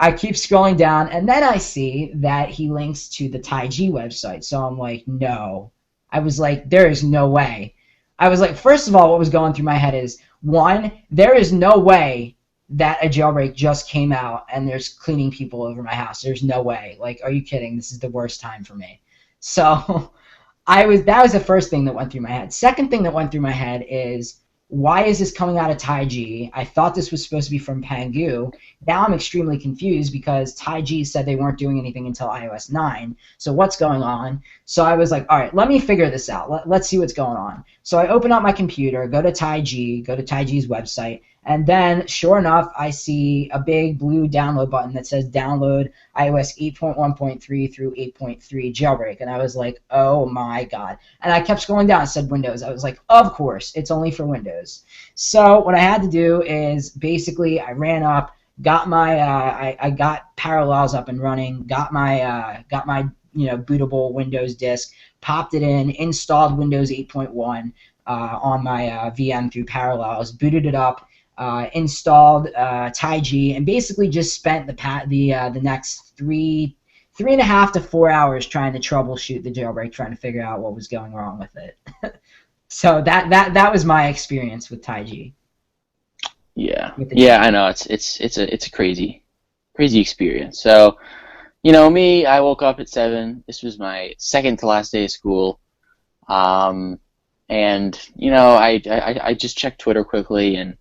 I keep scrolling down, and then I see that he links to the TaiG website. So I'm like, no. I was like, there is no way. I was like, first of all, what was going through my head is, one, there is no way that a jailbreak just came out and there's cleaning people over my house. There's no way. Like, are you kidding? This is the worst time for me. So that was the first thing that went through my head. Second thing that went through my head is, why is this coming out of TaiG? I thought this was supposed to be from Pangu. Now I'm extremely confused because TaiG said they weren't doing anything until iOS 9. So what's going on? So I was like, all right, let me figure this out. Let's see what's going on. So I open up my computer, go to TaiG's website, and then, sure enough, I see a big blue download button that says download iOS 8.1.3 through 8.3 jailbreak. And I was like, oh my God. And I kept scrolling down. It said Windows. I was like, of course, it's only for Windows. So what I had to do is basically I ran up, got my, I got Parallels up and running, got my bootable Windows disk, popped it in, installed Windows 8.1 on my VM through Parallels, booted it up, installed TaiG, and basically just spent the next 3.5 to 4 hours trying to troubleshoot the jailbreak, trying to figure out what was going wrong with it. So that was my experience with TaiG. Yeah, I know it's a crazy experience. So, me, I woke up at 7. This was my second to last day of school. And I just checked Twitter quickly, and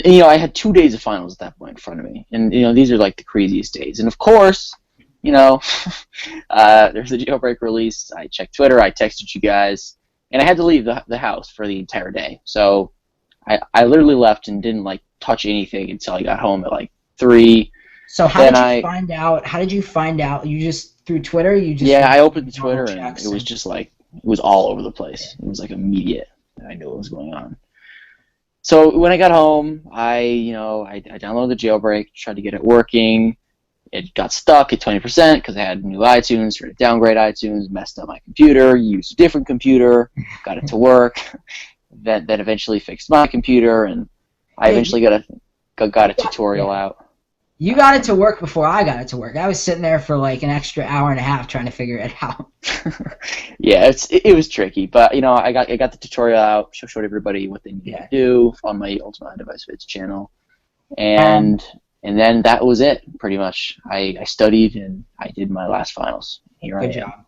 I had 2 days of finals at that point in front of me, and these are like the craziest days. And of course, there's a jailbreak release. I checked Twitter, I texted you guys, and I had to leave the house for the entire day. So I literally left and didn't touch anything until I got home at 3. So how did you find out? How did you find out? You just through Twitter? I opened Twitter and it was just it was all over the place. It was immediate. I knew what was going on. So when I got home, I downloaded the jailbreak, tried to get it working. It got stuck at 20% because I had new iTunes, tried to downgrade iTunes, messed up my computer, used a different computer, got it to work. That eventually fixed my computer, and I eventually got a tutorial out. You got it to work before I got it to work. I was sitting there for an extra hour and a half trying to figure it out. Yeah, it was tricky, but I got the tutorial out, showed everybody what they needed to do on my Ultimate Device Fits channel, and then that was it pretty much. I studied and I did my last finals. Good job.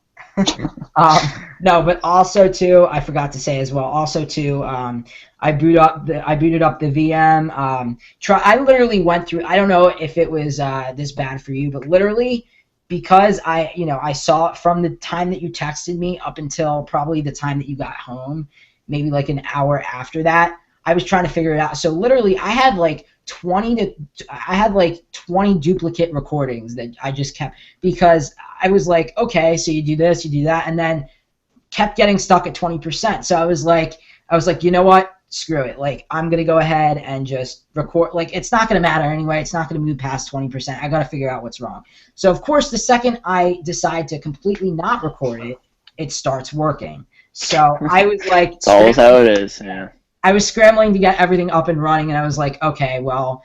No, but also too, I forgot to say as well. Also too, I booted up the VM. I literally went through. I don't know if it was this bad for you, but literally because I saw it from the time that you texted me up until probably the time that you got home, maybe an hour after that. I was trying to figure it out. So literally, I had 20 duplicate recordings that I just kept because I was okay, so you do this, you do that, and then kept getting stuck at 20%. So I was like, you know what? Screw it. I'm gonna go ahead and just record. It's not gonna matter anyway. It's not gonna move past 20%. I gotta figure out what's wrong. So of course, the second I decide to completely not record it, it starts working. So I was it's always how it is. Yeah. I was scrambling to get everything up and running, and I was like, okay, well,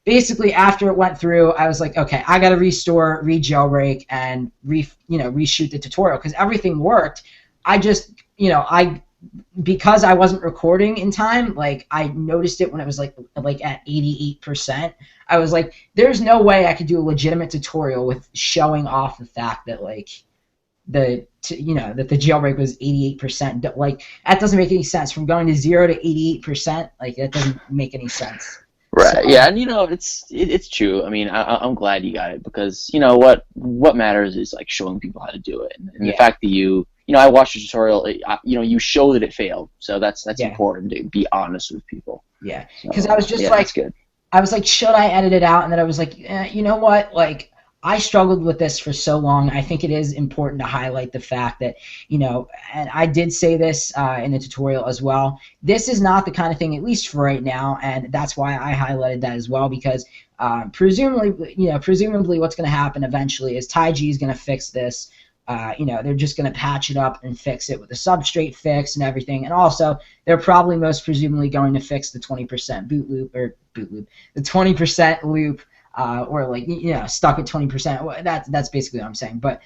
basically after it went through, I was like, okay, I got to restore, re-jailbreak, and reshoot the tutorial because everything worked. I just, because I wasn't recording in time, I noticed it when it was at 88%. I was like, there's no way I could do a legitimate tutorial with showing off the fact that that the jailbreak was 88%. That doesn't make any sense. From going to 0 to 88%, that doesn't make any sense. Right. So, yeah, and it's true. I mean, I'm glad you got it because what matters is showing people how to do it, and the fact that I watched the tutorial. You show that it failed, so that's important to be honest with people. Yeah, because I was just that's good. I was like, should I edit it out? And then I was like, you know what, I struggled with this for so long. I think it is important to highlight the fact that, and I did say this in the tutorial as well, this is not the kind of thing, at least for right now, and that's why I highlighted that as well, because presumably what's going to happen eventually is TaiG is going to fix this. They're just going to patch it up and fix it with a substrate fix and everything. And also, they're probably most presumably going to fix the 20% the 20% loop. Or stuck at 20%. That's basically what I'm saying. But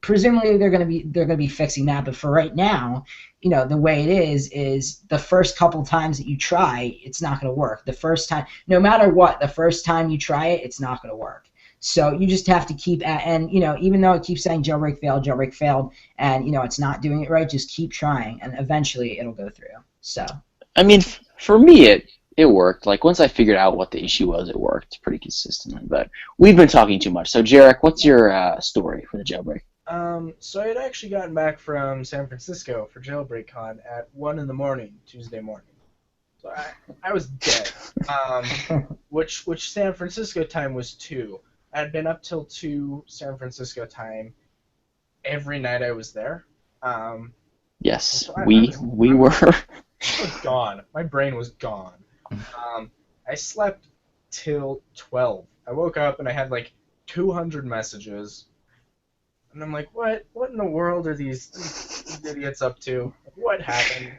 presumably they're gonna be fixing that. But for right now, the way it is the first couple times that you try, it's not gonna work. The first time, no matter what, the first time you try it, it's not gonna work. So you just have to keep at, and even though it keeps saying jailbreak failed, and it's not doing it right, just keep trying, and eventually it'll go through. So I mean, for me, it worked. Once I figured out what the issue was, it worked pretty consistently. But we've been talking too much. So, Jarek, what's your story for the jailbreak? So I had actually gotten back from San Francisco for JailbreakCon at 1 in the morning, Tuesday morning. So I was dead. Which San Francisco time was 2. I had been up till 2 San Francisco time every night I was there. Yes, so we were. I was gone. My brain was gone. I slept till 12. I woke up and I had 200 messages, and I'm like, what in the world are these idiots up to? What happened?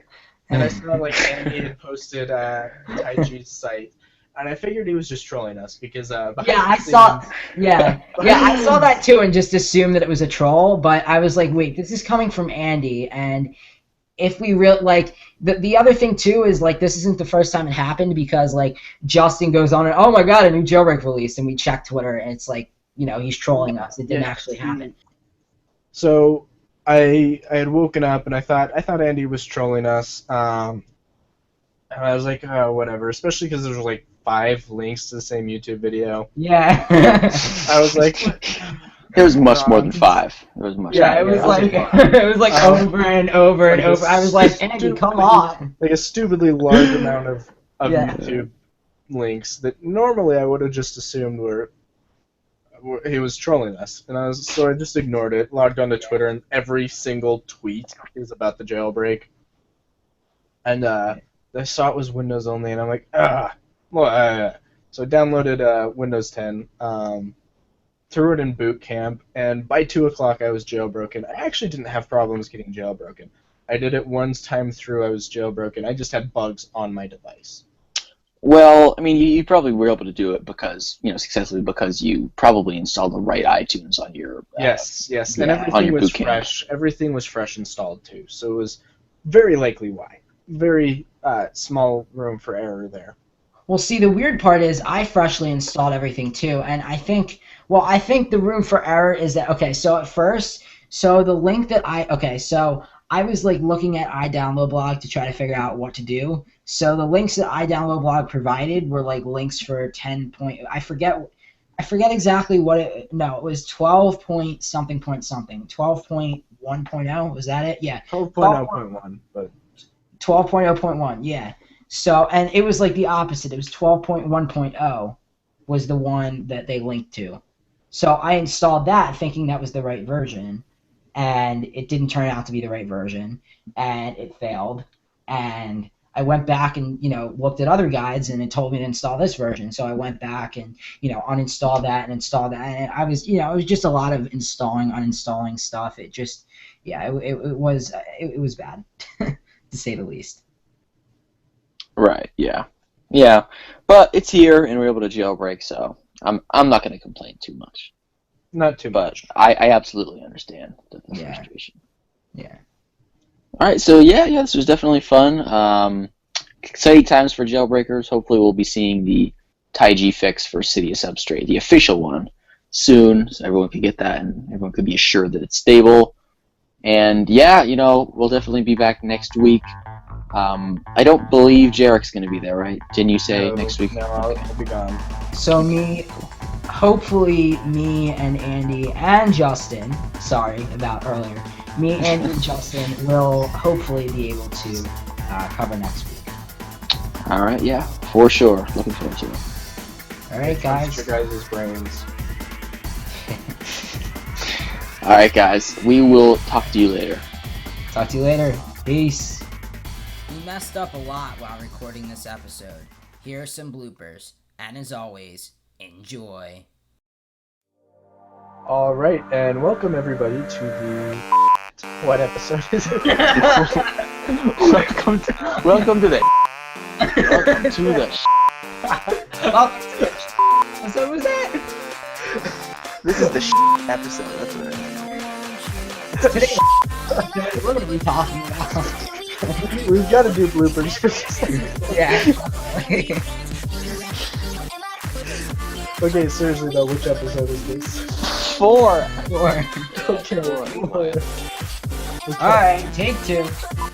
And I saw Andy had posted TaiG's site, and I figured he was just trolling us because I saw that too, and just assumed that it was a troll. But I was like, wait, this is coming from Andy, and if we the other thing too is this isn't the first time it happened, because Justin goes on and, oh my god, a new jailbreak release, and we check Twitter and it's he's trolling us. It didn't actually happen. So I had woken up and I thought Andy was trolling us. And I was like, oh, whatever. Especially because there was like 5 links to the same YouTube video. Yeah. I was like, it was much more than 5. It was much. Yeah, it was like over and over and over. I was like, Andy, come on. Like a stupidly large amount of YouTube links that normally I would have just assumed he was trolling us, and so I just ignored it, logged onto Twitter, and every single tweet is about the jailbreak. And I saw it was Windows only, and I'm like, so I downloaded Windows 10, threw it in boot camp, and by 2 o'clock I was jailbroken. I actually didn't have problems getting jailbroken. I did it one time through, I was jailbroken. I just had bugs on my device. Well, I mean, you probably were able to do it successfully because you probably installed the right iTunes on your yes, and everything was fresh. Everything was fresh installed too, so it was very likely why. Very small room for error there. Well, see, the weird part is I freshly installed everything too, and I think the room for error is that so at first, the link that I was like looking at iDownloadBlog to try to figure out what to do. So the links that iDownloadBlog provided were like links for 10 point. I forget exactly what it. No, it was 12 point something. 12.1.0. Was that it? Yeah. 12.0.1, but 12.0.1. Yeah. So and it was like the opposite. It was 12.1.0 was the one that they linked to. So I installed that thinking that was the right version. And it didn't turn out to be the right version, and it failed. And I went back and looked at other guides, and it told me to install this version. So I went back and uninstalled that and installed that, and I was it was just a lot of uninstalling stuff. It just it was bad to say the least. Right. Yeah. But it's here, and we're able to jailbreak, so I'm not going to complain too much. Not too much. I absolutely understand the frustration. Yeah. All right, so this was definitely fun. Exciting times for jailbreakers. Hopefully we'll be seeing the TyG fix for Cydia Substrate, the official one, soon, so everyone can get that and everyone can be assured that it's stable. And we'll definitely be back next week. I don't believe Jarek's going to be there, right? Didn't you say next week? No, I'll be gone. So hopefully me and Andy and Justin, sorry about earlier, me and Justin will hopefully be able to cover next week. All right, yeah, for sure. Looking forward to it. All right, guys. Your guys' brains. All right, guys. We will talk to you later. Talk to you later. Peace. We messed up a lot while recording this episode. Here are some bloopers, and as always, enjoy. All right, and welcome everybody to the... What episode is it? welcome to the... Welcome to the... So was that? This is the episode. That's what it is. Today, what are we talking about? We've got to do bloopers. Yeah. Okay, seriously though, which episode is this? 4. Okay. 4. Alright, take 2.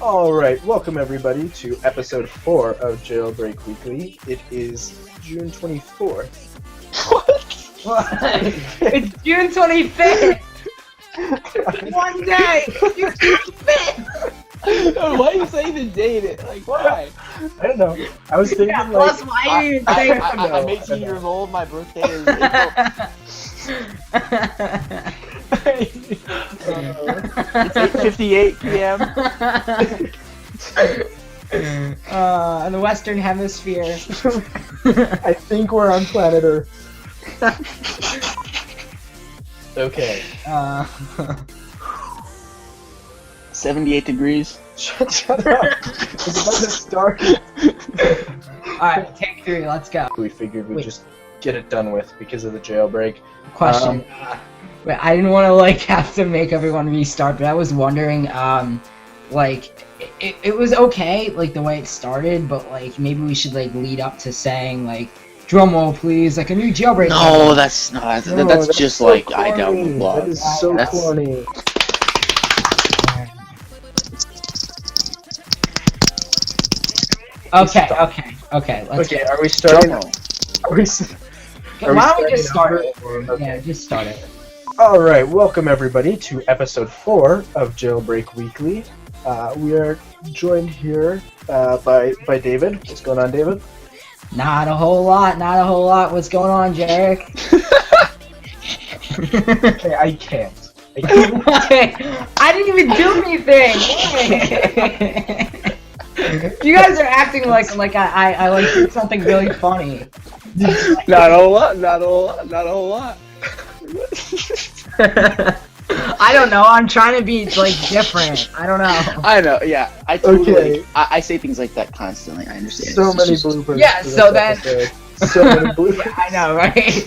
Alright, welcome everybody to episode 4 of Jailbreak Weekly. It is June 24th. What? It's June 25th! One day! June 25th! Why are you saying the date? Like, why? I don't know. I was thinking plus why are you saying I'm 18 years old, my birthday is It's 8:58 p.m. In the Western Hemisphere. I think we're on planet Earth. Okay. 78 degrees. Shut up. It's about to start. Alright, take 3, let's go. We figured we'd just get it done with because of the jailbreak. Question. Wait, I didn't want to have to make everyone restart, but I was wondering, it was okay, the way it started, but maybe we should lead up to saying drum roll please, a new jailbreak. No, that's not. That's just so corny. iDownloadBlog. That is so corny. Okay. Let's okay, are we starting? Why don't we just start it? Okay. Yeah, just start it. All right, welcome everybody to episode 4 of Jailbreak Weekly. We are joined here by David. What's going on, David? Not a whole lot. What's going on, Jarek? Okay, I can't. I didn't even do anything. You guys are acting like I like did something really funny. Not a whole lot. I don't know. I'm trying to be like different. I don't know. I know. Yeah, I totally. I say things like that constantly. I understand. So many bloopers. Yeah. So then. So many bloopers. Yeah, I know, right?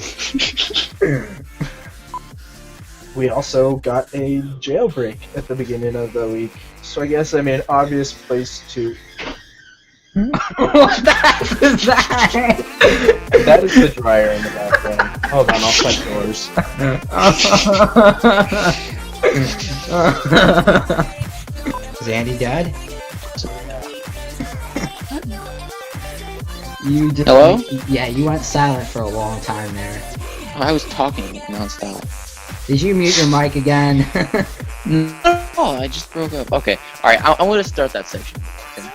We also got a jailbreak at the beginning of the week, so I guess obvious place to. What is that? That is the dryer in the background. Hold on, I'll shut doors. Is Andy dead? Hello? Yeah, you went silent for a long time there. I was talking nonstop. Did you mute your mic again? Oh, I just broke up. Okay, alright, I want to start that section. Okay.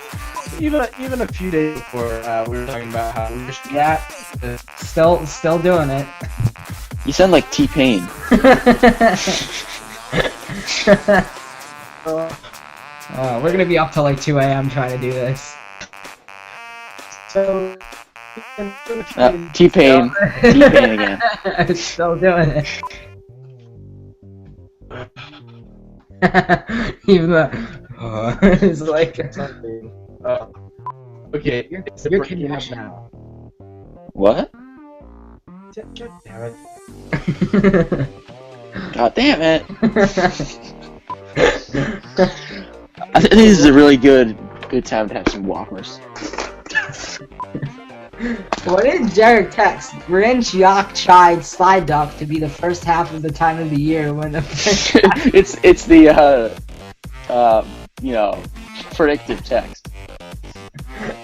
Even a few days before, we were talking about how we wish. Yeah, still doing it. You sound like T-Pain. We're gonna be up till like 2 a.m. trying to do this. So, T-Pain again. Still doing it. Even though it's like okay, you're kidding us now. What? God damn it! God damn it! I think this is a really good time to have some whoppers. What did Jarek text? Grinch, Yak, Chide, Slide Duck to be the first half of the time of the year when the it's the predictive text.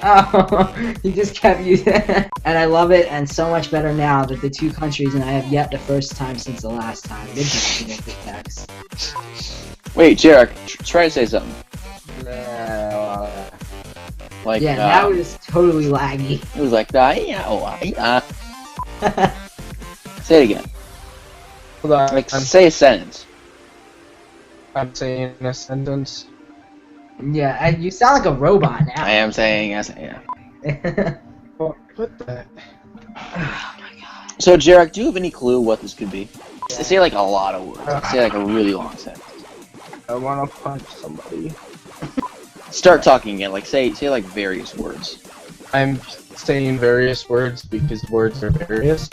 Oh, he just kept using it. And I love it, and so much better now that the two countries and I have yet the first time since the last time did predictive text. Wait, Jarek, try to say something. Like, yeah, now it is totally laggy. It was like, say it again. Hold on. Like, say a sentence. I'm saying a sentence. Yeah, you sound like a robot now. I am saying, yeah. What the? Oh my god. So, Jarek, do you have any clue what this could be? Say like a lot of words. Say like a really long sentence. I wanna punch somebody. Start talking again. Like say like various words. I'm saying various words because words are various.